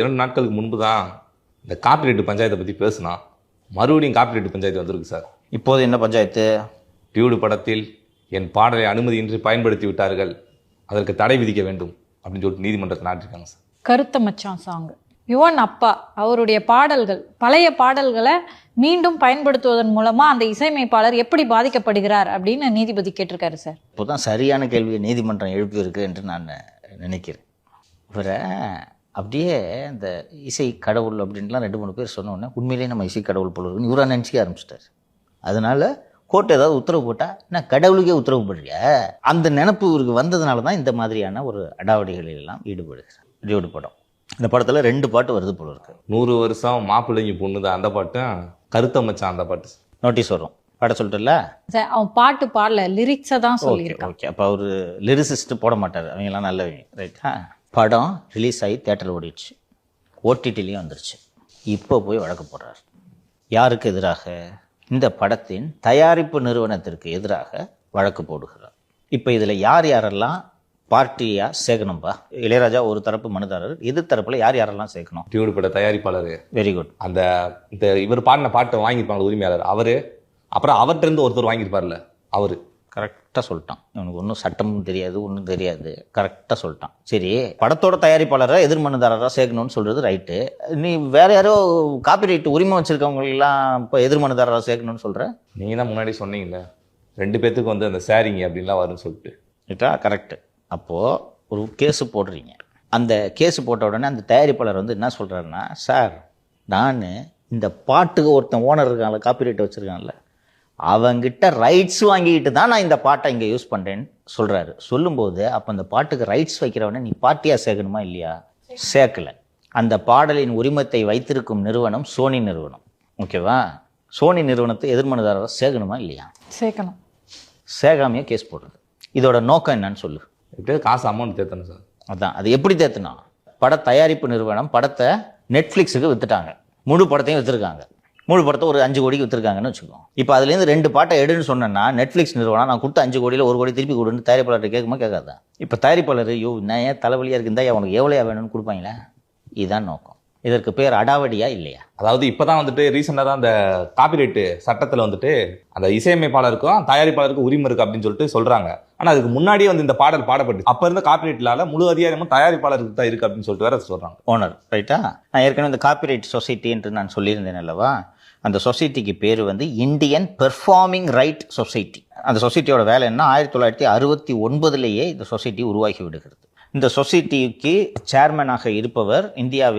2 நாட்களுக்கு முன்பு தான் இந்த காப்பிரைட் பஞ்சாயத்தை பற்றி பேசினா மறுபடியும் காப்பிரைட் பஞ்சாயத்து வந்திருக்கு சார். இப்போது என்ன பஞ்சாயத்து? டியூடு படத்தில் என் பாடலை அனுமதியின்றி பயன்படுத்தி விட்டார்கள், அதற்கு தடை விதிக்க வேண்டும் அப்படின்னு சொல்லிட்டு நீதிமன்றத்தை நாட்டிருக்காங்க சார். கருத்த மச்சான் சாங் யுவன் அப்பா அவருடைய பாடல்கள், பழைய பாடல்களை மீண்டும் பயன்படுத்துவதன் மூலமா அந்த இசையமைப்பாளர் எப்படி பாதிக்கப்படுகிறார் அப்படின்னு நீதிபதி கேட்டிருக்காரு சார். இப்போதான் சரியான கேள்வியை நீதிமன்றம் எழுப்பியிருக்கு என்று நான் நினைக்கிறேன். இவரை அப்படியே இந்த இசை கடவுள் அப்படின்லாம் 2-3 பேர் சொன்னோன்னே உண்மையிலேயே நம்ம இசை கடவுள் போல இருக்குன்னு இவராக நினச்சிக்க ஆரம்பிச்சிட்டார். அதனால கோர்ட் ஏதாவது உத்தரவு போட்டால் நான் கடவுளுக்கே உத்தரவு போடுறியா, அந்த நினப்பு இவருக்கு வந்ததுனால தான் இந்த மாதிரியான ஒரு அடாவடிகளில் எல்லாம் ஈடுபடுகிறார். டியூடு படம், இந்த படத்தில் 2 பாட்டு வருது போல இருக்கு. 100 வருஷம் மாப்பிள்ளைங்க பொண்ணுது அந்த பாட்டும், கருத்த மச்சான் அந்த பாட்டு நோட்டீஸ் வரும் பாட சொல்லிட்டுல சார். அவன் பாட்டு பாடல, லிரிக்ஸை தான் சொல்லியிருக்கான். ஓகே, அப்போ அவர் லிரிசிஸ்ட் போட மாட்டார், அவங்கெல்லாம் நல்லவங்க, ரைட்டா? படம் ரிலீஸ் ஆகி தேட்டரில் ஓடிடுச்சு, ஓடிடிலையும் வந்துருச்சு. இப்போ போய் வழக்கு போடுறார். யாருக்கு எதிராக? இந்த படத்தின் தயாரிப்பு நிறுவனத்திற்கு எதிராக வழக்கு போடுகிறார். இப்போ இதில் யார் யாரெல்லாம் பார்ட்டியாக சேர்க்கணும்பா? இளையராஜா ஒரு தரப்பு மனுதாரர், எதிர் தரப்பில் யார் யாரெல்லாம் சேர்க்கணும்? டியூடு பட தயாரிப்பாளர், வெரி குட். அந்த இவர் பாடின பாட்டை வாங்கியிருப்பாங்க உரிமையாளர் அவரு, அப்புறம் அவர்கிட்ட இருந்து ஒருத்தர் வாங்கியிருப்பார்ல அவரு. கரெக்டாக சொல்லிட்டான். இவனுக்கு ஒன்றும் சட்டமும் தெரியாது, ஒன்றும் தெரியாது, கரெக்டாக சொல்லிட்டான். சரி, படத்தோட தயாரிப்பாளராக எதிர்மனுதாரராக சேர்க்கணும்னு சொல்கிறது ரைட்டு. நீ வேற யாரோ காப்பிரைட் உரிமை வச்சுருக்கவங்களெல்லாம் இப்போ எதிர்மனுதாரராக சேர்க்கணும்னு சொல்கிற? நீங்கள் தான் முன்னாடி சொன்னீங்களே 2 பேத்துக்கு வந்து அந்த ஷேரிங் அப்படின்லாம் வரும்னு சொல்லிட்டு. ரைட்டா? கரெக்டு. அப்போது ஒரு கேஸு போடுறீங்க. அந்த கேஸு போட்ட உடனே அந்த தயாரிப்பாளர் வந்து என்ன சொல்கிறாருன்னா, சார் நான் இந்த பாட்டுக்கு ஒருத்தன் ஓனர் இருக்கான்ல, காப்பிரைட் வச்சுருக்கான்ல, அவங்கிட்ட ரைட்ஸ் வாங்கிக்கிட்டு தான் நான் இந்த பாட்டை இங்கே யூஸ் பண்ணுறேன்னு சொல்கிறாரு. சொல்லும்போது அப்போ அந்த பாட்டுக்கு ரைட்ஸ் வைக்கிறவனே நீ பார்ட்டியாக சேர்க்கணுமா இல்லையா? சேர்க்கலை. அந்த பாடலின் உரிமத்தை வைத்திருக்கும் நிறுவனம் சோனி நிறுவனம், ஓகேவா? சோனி நிறுவனத்தை எதிர்மனுதாரராக சேர்க்கணுமா இல்லையா? சேர்க்கணும். சேர்க்காமையே கேஸ் போடுறது. இதோட நோக்கம் என்னன்னு சொல்லு. எப்படியாவது காசு அமௌண்ட் தேத்தணும் சார். அதான், அது எப்படி தேத்துனா, பட தயாரிப்பு நிறுவனம் படத்தை நெட்ஃப்ளிக்ஸுக்கு விற்றுட்டாங்க, முழு படத்தையும் விற்றுருக்காங்க. முழு படத்தை ஒரு 5 கோடிக்கு விற்றுருக்காங்கன்னு வச்சுக்கோம். இப்போ அதுலேருந்து 2 பாட்டை எடுன்னு சொன்னேன்னா நெட்ஃப்ளிக்ஸ் நிறுவனம் நான் கொடுத்த 5 கோடியில் 1 கோடி திருப்பி கொடுன்னு தயாரிப்பாளர்கிட்ட கேட்குமா கேட்காதா? இப்போ தயாரிப்பாளர் நான் ஏன் தலைவலியாக இருக்குந்தா உனக்கு எவ்வளோயா வேணும்னு கொடுப்பாங்களே. இதுதான் நோக்கம். இதற்கு பேர் அடாவடியா இல்லையா? அதாவது இப்போதான் வந்துட்டு ரீசெண்டாக தான் அந்த காப்பிரைட்டு சட்டத்தில் வந்துட்டு அந்த இசையமைப்பாளருக்கும் தயாரிப்பாளருக்கும் உரிமை இருக்குது அப்படின்னு சொல்லிட்டு சொல்கிறாங்க. ஆனால் அதுக்கு முன்னாடியே வந்து இந்த பாடல் பாடப்பட்டு அப்போ இருந்த காப்பிரைட்லால முழு அதிகாரமும் தயாரிப்பாளருக்கு தான் இருக்குது அப்படின்னு சொல்லிட்டு வேற சொல்கிறாங்க. ஓனர், ரைட்டா? நான் ஏற்கனவே இந்த காப்பிரைட் சொசைட்டி என்று நான் சொல்லியிருந்தேன் அல்லவா? அந்த சொசைட்டிக்கு பேர் வந்து இந்தியன் பெர்ஃபார்மிங் ரைட் சொசைட்டி. அந்த சொசைட்டியோட வேலை என்ன? 1969 இந்த சொசைட்டி உருவாகி விடுகிறது. இந்த சொசைட்டிக்கு சேர்மனாக இருப்பவர் இந்தியாவின்